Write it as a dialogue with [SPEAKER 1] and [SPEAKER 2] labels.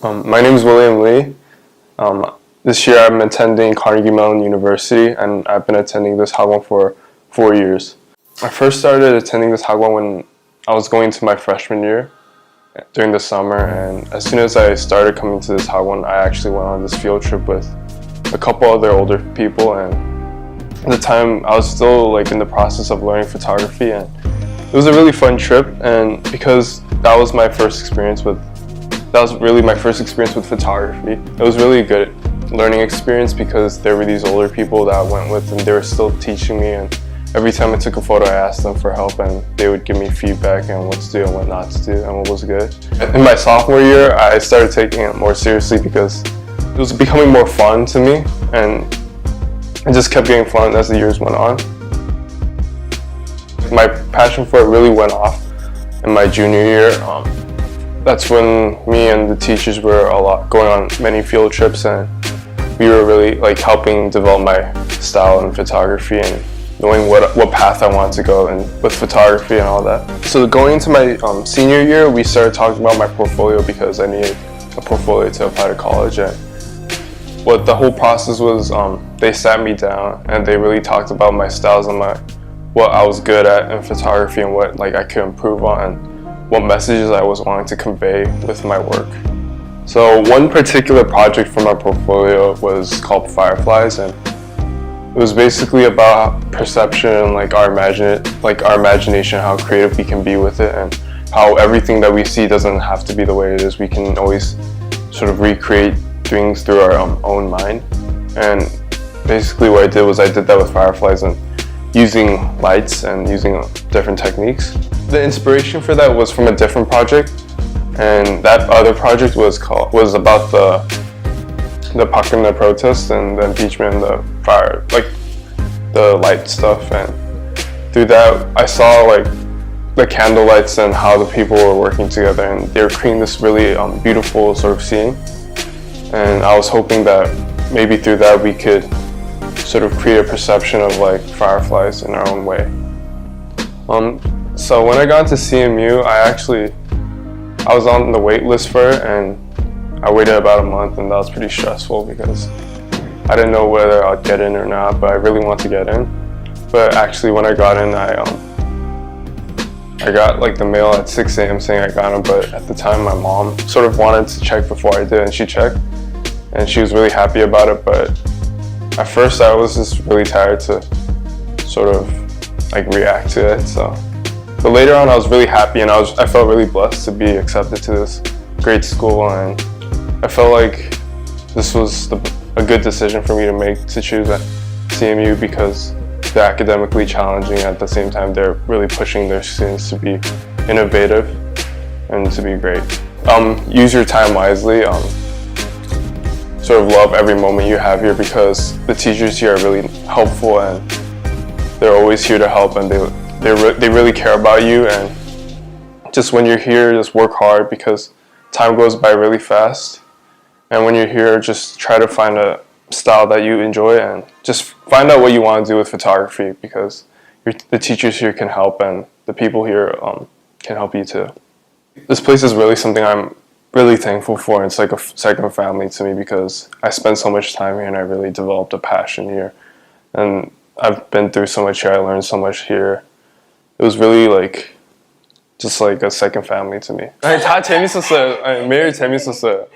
[SPEAKER 1] My name is William Lee. This year I'm attending Carnegie Mellon University, and I've been attending this Hagwon for 4 years. I first started attending this Hagwon when I was going to my freshman year during the summer, and as soon as I started coming to this Hagwon, I actually went on this field trip with a couple other older people, and at the time I was still in the process of learning photography, and it was a really fun trip. And because that was really my first experience with photography, it was really a good learning experience because there were these older people that I went with, and they were still teaching me, and every time I took a photo I asked them for help, and they would give me feedback on what to do and what not to do and what was good. In my sophomore year I started taking it more seriously because it was becoming more fun to me, and it just kept getting fun as the years went on. My passion for it really went off in my junior year. That's when me and the teachers were going on many field trips, and we were really helping develop my style in photography and knowing what path I wanted to go in with photography and all that. So going into my senior year, we started talking about my portfolio because I needed a portfolio to apply to college. And what the whole process was, they sat me down and they really talked about my styles and what I was good at in photography and what I could improve on, and what messages I was wanting to convey with my work. So one particular project for my portfolio was called Fireflies, and it was basically about perception and our imagination, how creative we can be with it, and how everything that we see doesn't have to be the way it is. We can always sort of recreate things through our own mind. And basically what I did was I did that with Fireflies and using lights and using different techniques. The inspiration for that was from a different project, and that other project was about the Park Geun-hye protest and the impeachment and the fire, the light stuff. And through that I saw the candle lights and how the people were working together, and they were creating this really beautiful sort of scene. And I was hoping that maybe through that we could sort of create a perception of fireflies in our own way. So when I got into CMU, I was on the wait list for it, and I waited about a month, and that was pretty stressful because I didn't know whether I'd get in or not, but I really wanted to get in. But actually when I got in, I got the mail at 6 a.m. saying I got in, but at the time my mom sort of wanted to check before I did, and she checked, and she was really happy about it. But at first I was just really tired to sort of react to it. But later on I was really happy, and I felt really blessed to be accepted to this great school, and I felt like this was a good decision for me to make, to choose at CMU, because they're academically challenging. At the same time they're really pushing their students to be innovative and to be great. Use your time wisely. Sort of love every moment you have here, because the teachers here are really helpful, and they're always here to help, and they really care about you. And just when you're here, just work hard, because time goes by really fast. And when you're here, just try to find a style that you enjoy, and just find out what you want to do with photography, because the teachers here can help, and the people here can help you too. This place is really something I'm really thankful for. It's like a second family to me, because I spent so much time here and I really developed a passion here, and I've been through so much here. I learned so much here. It was really just a second family to me. 다 재밌었어요. 매일 재밌었어요.